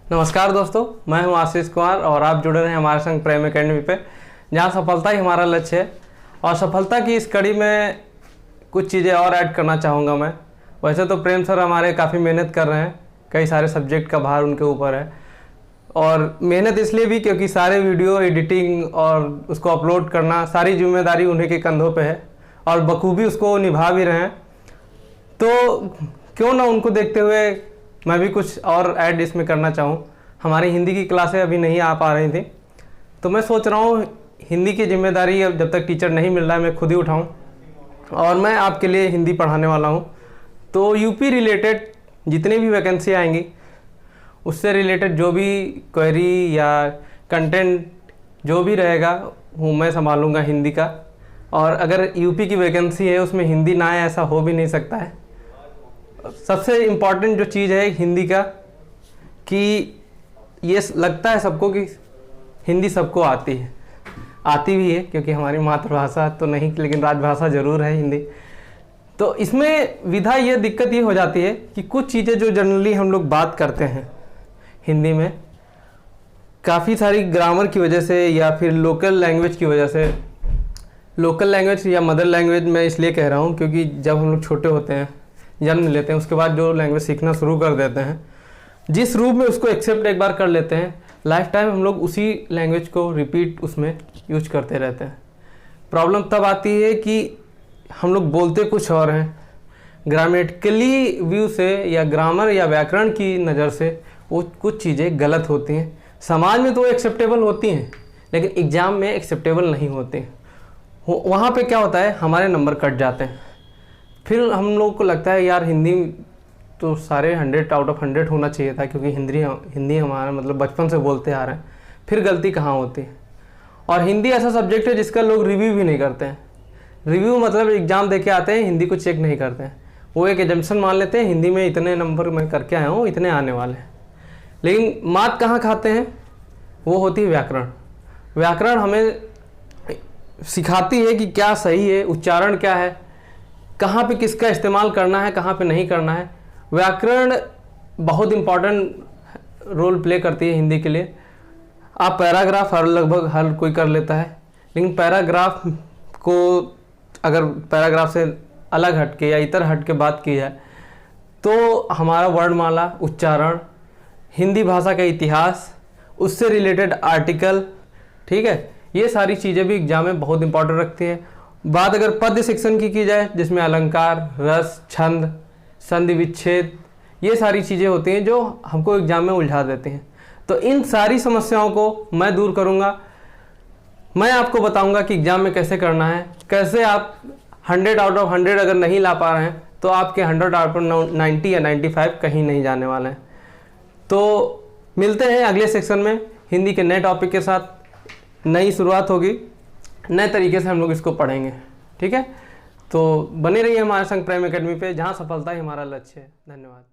नमस्कार दोस्तों, मैं हूं आशीष कुमार और आप जुड़े रहे हैं हमारे संग प्रेम एकेडमी पे, जहां सफलता ही हमारा लक्ष्य है। और सफलता की इस कड़ी में कुछ चीज़ें और ऐड करना चाहूँगा मैं। वैसे तो प्रेम सर हमारे काफ़ी मेहनत कर रहे हैं, कई सारे सब्जेक्ट का भार उनके ऊपर है। और मेहनत इसलिए भी क्योंकि सारे वीडियो एडिटिंग और उसको अपलोड करना, सारी जिम्मेदारी उन्हीं के कंधों पे है और बखूबी उसको निभा भी रहे हैं। तो क्यों ना उनको देखते हुए मैं भी कुछ और ऐड इसमें करना चाहूँ। हमारी हिंदी की क्लासें अभी नहीं आ पा रही थी, तो मैं सोच रहा हूँ हिंदी की जिम्मेदारी अब जब तक टीचर नहीं मिल रहा है मैं खुद ही उठाऊँ और मैं आपके लिए हिंदी पढ़ाने वाला हूँ। तो यूपी रिलेटेड जितनी भी वैकेंसी आएंगी उससे रिलेटेड जो भी क्वेरी या कंटेंट जो भी रहेगा वो मैं संभालूँगा हिंदी का। और अगर यूपी की वैकेंसी है उसमें हिंदी ना आए ऐसा हो भी नहीं सकता है। सबसे इम्पॉर्टेंट जो चीज़ है हिंदी का कि ये लगता है सबको कि हिंदी सबको आती है, आती भी है क्योंकि हमारी मातृभाषा तो नहीं लेकिन राजभाषा ज़रूर है हिंदी। तो इसमें विधा ये दिक्कत ये हो जाती है कि कुछ चीज़ें जो जनरली हम लोग बात करते हैं हिंदी में, काफ़ी सारी ग्रामर की वजह से या फिर लोकल लैंग्वेज की वजह से, लोकल लैंग्वेज या मदर लैंग्वेज मैं इसलिए कह रहा हूँ क्योंकि जब हम लोग छोटे होते हैं, जन्म लेते हैं, उसके बाद जो लैंग्वेज सीखना शुरू कर देते हैं, जिस रूप में उसको एक्सेप्ट एक बार कर लेते हैं, लाइफ टाइम हम लोग उसी लैंग्वेज को रिपीट उसमें यूज करते रहते हैं। प्रॉब्लम तब आती है कि हम लोग बोलते कुछ और हैं, ग्रामेटिकली व्यू से या ग्रामर या व्याकरण की नज़र से वो कुछ चीज़ें गलत होती हैं। समाज में तो वो एक्सेप्टेबल होती हैं लेकिन एग्ज़ाम में एक्सेप्टेबल नहीं होती हैं। वहाँ पे क्या होता है, हमारे नंबर कट जाते हैं। फिर हम लोग को लगता है यार हिंदी तो सारे 100 आउट ऑफ 100 होना चाहिए था क्योंकि हिंदी हमारा मतलब बचपन से बोलते आ रहे हैं। फिर गलती कहाँ होती है। और हिंदी ऐसा सब्जेक्ट है जिसका लोग रिव्यू भी नहीं करते हैं। रिव्यू मतलब एग्ज़ाम दे के आते हैं, हिंदी को चेक नहीं करते हैं। वो एक एजम्पशन मान लेते हैं हिंदी में इतने नंबर मैं करके आया हूँ, इतने आने वाले हैं। लेकिन मात कहाँ खाते हैं, वो होती है व्याकरण। व्याकरण हमें सिखाती है कि क्या सही है, उच्चारण क्या है, कहाँ पे किसका इस्तेमाल करना है, कहाँ पे नहीं करना है। व्याकरण बहुत इम्पॉर्टेंट रोल प्ले करती है हिंदी के लिए। आप पैराग्राफ लगभग हर कोई कर लेता है, लेकिन पैराग्राफ को अगर पैराग्राफ से अलग हट के या इतर हट के बात की जाए तो हमारा वर्णमाला, उच्चारण, हिंदी भाषा का इतिहास, उससे रिलेटेड आर्टिकल, ठीक है, ये सारी चीज़ें भी एग्जाम में बहुत इंपॉर्टेंट रखती है। बात अगर पद्य सेक्शन की जाए जिसमें अलंकार, रस, छंद, संधि विच्छेद, ये सारी चीज़ें होती हैं जो हमको एग्जाम में उलझा देती हैं। तो इन सारी समस्याओं को मैं दूर करूंगा। मैं आपको बताऊंगा कि एग्जाम में कैसे करना है, कैसे आप 100 आउट ऑफ 100 अगर नहीं ला पा रहे हैं तो आपके 100 आउट ऑफ 90 या 95 कहीं नहीं जाने वाले हैं। तो मिलते हैं अगले सेक्शन में हिंदी के नए टॉपिक के साथ। नई शुरुआत होगी, नए तरीके से हम लोग इसको पढ़ेंगे, ठीक है। तो बने रहिए हमारे संग प्रेम एकेडमी पे, जहाँ सफलता ही हमारा लक्ष्य है। धन्यवाद।